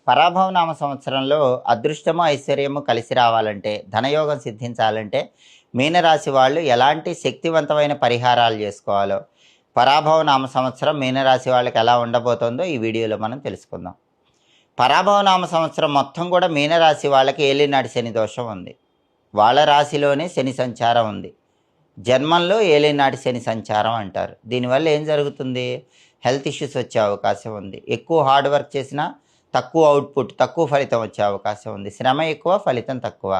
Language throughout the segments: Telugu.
పరాభవనామ సంవత్సరంలో అదృష్టము ఐశ్వర్యము కలిసి రావాలంటే ధనయోగం సిద్ధించాలంటే మీనరాశి వాళ్ళు ఎలాంటి శక్తివంతమైన పరిహారాలు చేసుకోవాలో పరాభవనామ సంవత్సరం మీనరాశి వాళ్ళకి ఎలా ఉండబోతుందో ఈ వీడియోలో మనం తెలుసుకుందాం. పరాభవనామ సంవత్సరం మొత్తం కూడా మీనరాశి వాళ్ళకి ఏలినాటి శని దోషం ఉంది. వాళ్ళ రాశిలోనే శని సంచారం ఉంది. జన్మంలో ఏలినాటి శని సంచారం అంటారు. దీనివల్ల ఏం జరుగుతుంది? హెల్త్ ఇష్యూస్ వచ్చే అవకాశం ఉంది. ఎక్కువ హార్డ్ వర్క్ చేసినా తక్కువ అవుట్పుట్, తక్కువ ఫలితం వచ్చే అవకాశం ఉంది. శ్రమ ఎక్కువ, ఫలితం తక్కువ.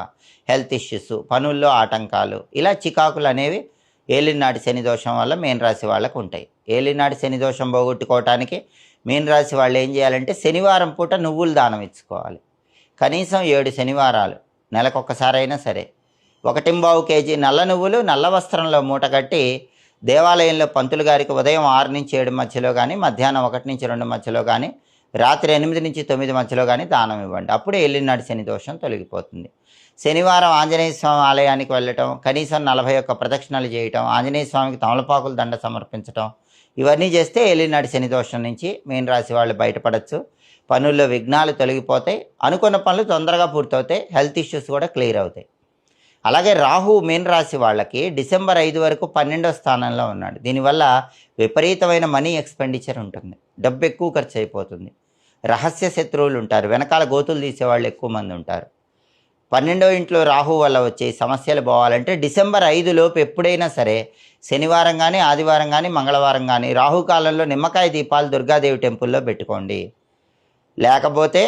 హెల్త్ ఇష్యూస్, పనుల్లో ఆటంకాలు, ఇలా చికాకులు అనేవి ఏలినాటి శని దోషం వల్ల మీనరాశి వాళ్ళకు ఉంటాయి. ఏలినాటి శని దోషం పోగొట్టుకోవటానికి మీనరాశి వాళ్ళు ఏం చేయాలంటే శనివారం పూట నువ్వులు దానం ఇచ్చుకోవాలి. కనీసం 7 శనివారాలు నెలకొకసారైనా సరే 1.25 కేజీ నల్ల నువ్వులు నల్ల వస్త్రంలో మూట కట్టి దేవాలయంలో పంతులు గారికి ఉదయం 6 నుంచి 7 మధ్యలో కానీ, మధ్యాహ్నం 1 నుంచి 2 మధ్యలో కానీ, రాత్రి 8 నుంచి 9 మధ్యలో కానీ దానం ఇవ్వండి. అప్పుడే ఏలినాటి శని దోషం తొలగిపోతుంది. శనివారం ఆంజనేయ స్వామి ఆలయానికి వెళ్ళటం, కనీసం 41 ప్రదక్షిణలు చేయటం, ఆంజనేయ స్వామికి తమలపాకుల దండ సమర్పించటం, ఇవన్నీ చేస్తే ఏలినాటి శని దోషం నుంచి మీనరాశి వాళ్ళు బయటపడవచ్చు. పనుల్లో విఘ్నాలు తొలగిపోతాయి, అనుకున్న పనులు తొందరగా పూర్తవుతాయి, హెల్త్ ఇష్యూస్ కూడా క్లియర్ అవుతాయి. అలాగే రాహు మీనరాశి వాళ్ళకి డిసెంబర్ 5 వరకు 12వ స్థానంలో ఉన్నాడు. దీనివల్ల విపరీతమైన మనీ ఎక్స్పెండిచర్ ఉంటుంది, డబ్బు ఎక్కువ ఖర్చు అయిపోతుంది. రహస్య శత్రువులు ఉంటారు, వెనకాల గోతులు తీసేవాళ్ళు ఎక్కువ మంది ఉంటారు. 12వ ఇంట్లో రాహు వల్ల వచ్చే సమస్యలు పోవాలంటే డిసెంబర్ 5 లోపు ఎప్పుడైనా సరే శనివారం కానీ, ఆదివారం కానీ, మంగళవారం కానీ రాహుకాలంలో నిమ్మకాయ దీపాలు దుర్గాదేవి టెంపుల్లో పెట్టుకోండి. లేకపోతే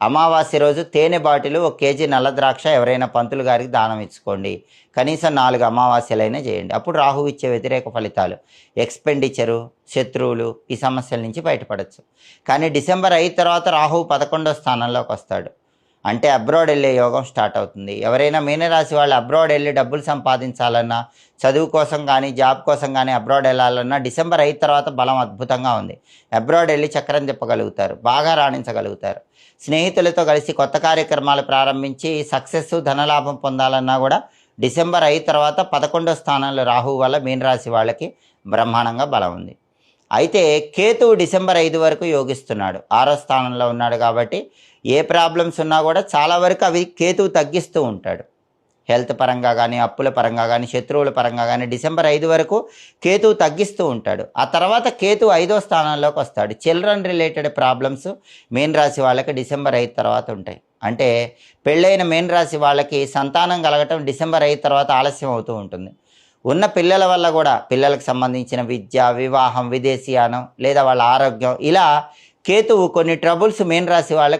అమావాస్య రోజు తేనె బాటిలు 1 కేజీ నల్ల ద్రాక్ష ఎవరైనా పంతులు గారికి దానం ఇచ్చుకోండి. కనీసం 4 అమావాస్యలైనా చేయండి. అప్పుడు రాహు ఇచ్చే వ్యతిరేక ఫలితాలు, ఎక్స్పెండిచరు, శత్రువులు, ఈ సమస్యల నుంచి బయటపడవచ్చు. కానీ డిసెంబర్ 5 తర్వాత రాహు 11వ స్థానంలోకి వస్తాడు. అంటే అబ్రాడ్ వెళ్ళే యోగం స్టార్ట్ అవుతుంది. ఎవరైనా మీనరాశి వాళ్ళు అబ్రాడ్ వెళ్ళి డబ్బులు సంపాదించాలన్నా, చదువు కోసం కానీ, జాబ్ కోసం కానీ అబ్రాడ్ వెళ్ళాలన్నా డిసెంబర్ 5 తర్వాత బలం అద్భుతంగా ఉంది. అబ్రాడ్ వెళ్ళి చక్రం తిప్పగలుగుతారు, బాగా రాణించగలుగుతారు. స్నేహితులతో కలిసి కొత్త కార్యక్రమాలు ప్రారంభించి సక్సెస్, ధనలాభం పొందాలన్నా కూడా డిసెంబర్ 5 తర్వాత 11వ స్థానంలో రాహు వల్ల మీనరాశి వాళ్ళకి బ్రహ్మాండంగా బలం ఉంది. అయితే కేతువు డిసెంబర్ 5 వరకు యోగిస్తున్నాడు, 6వ స్థానంలో ఉన్నాడు. కాబట్టి ఏ ప్రాబ్లమ్స్ ఉన్నా కూడా చాలా వరకు అవి కేతువు తగ్గిస్తూ ఉంటాడు. హెల్త్ పరంగా కానీ, అప్పుల పరంగా కానీ, శత్రువుల పరంగా కానీ డిసెంబర్ 5 వరకు కేతువు తగ్గిస్తూ ఉంటాడు. ఆ తర్వాత కేతువు 5వ స్థానంలోకి వస్తాడు. చిల్డ్రన్ రిలేటెడ్ ప్రాబ్లమ్స్ మీనరాశి వాళ్ళకి డిసెంబర్ 5 తర్వాత ఉంటాయి. అంటే పెళ్ళైన మీనరాశి వాళ్ళకి సంతానం కలగటం డిసెంబర్ 5 తర్వాత ఆలస్యం అవుతూ ఉంటుంది. ఉన్న పిల్లల వల్ల కూడా పిల్లలకు సంబంధించిన విద్య, వివాహం, విదేశీయానం లేదా వాళ్ళ ఆరోగ్యం, ఇలా కేతువు కొన్ని ట్రబుల్స్ మీనరాశి వాళ్ళకి